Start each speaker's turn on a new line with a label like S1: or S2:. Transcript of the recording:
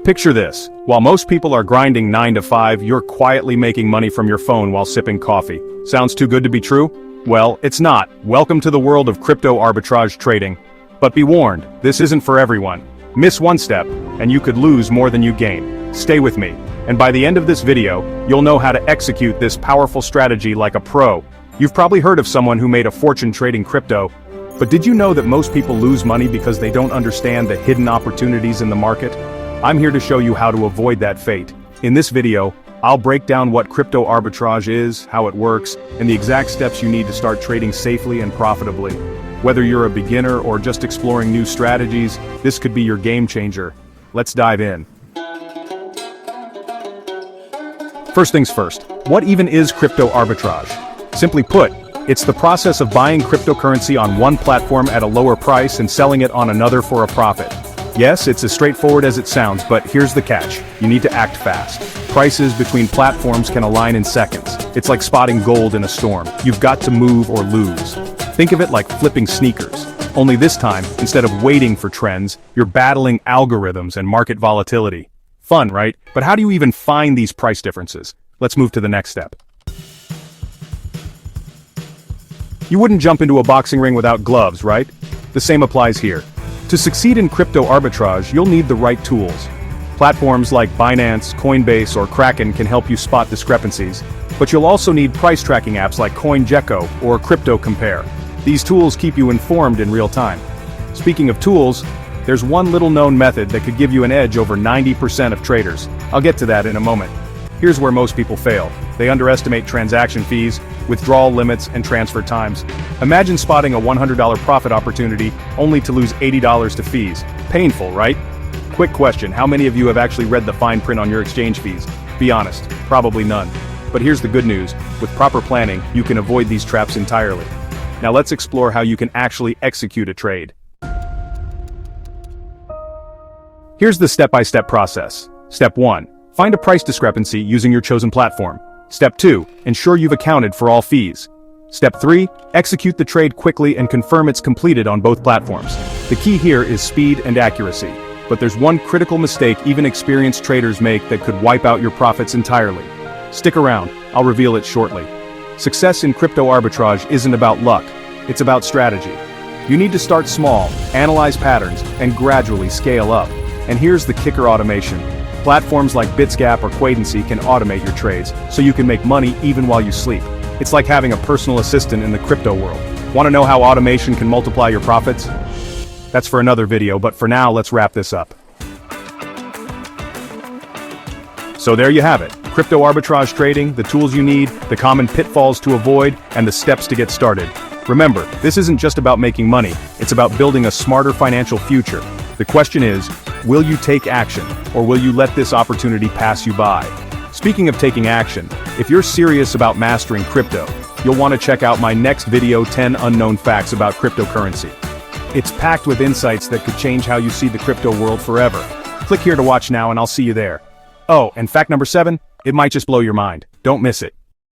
S1: Picture this. While most people are grinding 9 to 5, you're quietly making money from your phone while sipping coffee. Sounds too good to be true? Well, it's not. Welcome to the world of crypto arbitrage trading. But be warned, this isn't for everyone. Miss one step, and you could lose more than you gain. Stay with me, and by the end of this video, you'll know how to execute this powerful strategy like a pro. You've probably heard of someone who made a fortune trading crypto, but did you know that most people lose money because they don't understand the hidden opportunities in the market? I'm here to show you how to avoid that fate. In this video, I'll break down what crypto arbitrage is, how it works, and the exact steps you need to start trading safely and profitably. Whether you're a beginner or just exploring new strategies, this could be your game changer. Let's dive in. First things first, what even is crypto arbitrage? Simply put, it's the process of buying cryptocurrency on one platform at a lower price and selling it on another for a profit. Yes, it's as straightforward as it sounds, but here's the catch. You need to act fast. Prices between platforms can align in seconds. It's like spotting gold in a storm. You've got to move or lose. Think of it like flipping sneakers. Only this time, instead of waiting for trends, you're battling algorithms and market volatility. Fun, right? But how do you even find these price differences? Let's move to the next step. You wouldn't jump into a boxing ring without gloves, right? The same applies here. To succeed in crypto arbitrage, you'll need the right tools. Platforms like Binance, Coinbase, or Kraken can help you spot discrepancies, but you'll also need price tracking apps like CoinGecko or Crypto Compare. These tools keep you informed in real time. Speaking of tools, there's one little known method that could give you an edge over 90% of traders. I'll get to that in a moment. Here's where most people fail. They underestimate transaction fees, withdrawal limits, and transfer times. Imagine spotting a $100 profit opportunity only to lose $80 to fees. Painful, right? Quick question, how many of you have actually read the fine print on your exchange fees? Be honest, probably none. But here's the good news, with proper planning, you can avoid these traps entirely. Now let's explore how you can actually execute a trade. Here's the step-by-step process. Step 1. Find a price discrepancy using your chosen platform. Step 2. Ensure you've accounted for all fees. Step 3. Execute the trade quickly and confirm it's completed on both platforms. The key here is speed and accuracy. But there's one critical mistake even experienced traders make that could wipe out your profits entirely. Stick around, I'll reveal it shortly. Success in crypto arbitrage isn't about luck, it's about strategy. You need to start small, analyze patterns, and gradually scale up. And here's the kicker: automation. Platforms like Bitsgap or Quadency can automate your trades, so you can make money even while you sleep. It's like having a personal assistant in the crypto world. Want to know how automation can multiply your profits? That's for another video, but for now, let's wrap this up. So there you have it. Crypto arbitrage trading, the tools you need, the common pitfalls to avoid, and the steps to get started. Remember, this isn't just about making money, it's about building a smarter financial future. The question is, will you take action, or will you let this opportunity pass you by? Speaking of taking action, if you're serious about mastering crypto, you'll want to check out my next video, 10 Unknown Facts About Cryptocurrency. It's packed with insights that could change how you see the crypto world forever. Click here to watch now and I'll see you there. Oh, and fact number 7, it might just blow your mind. Don't miss it.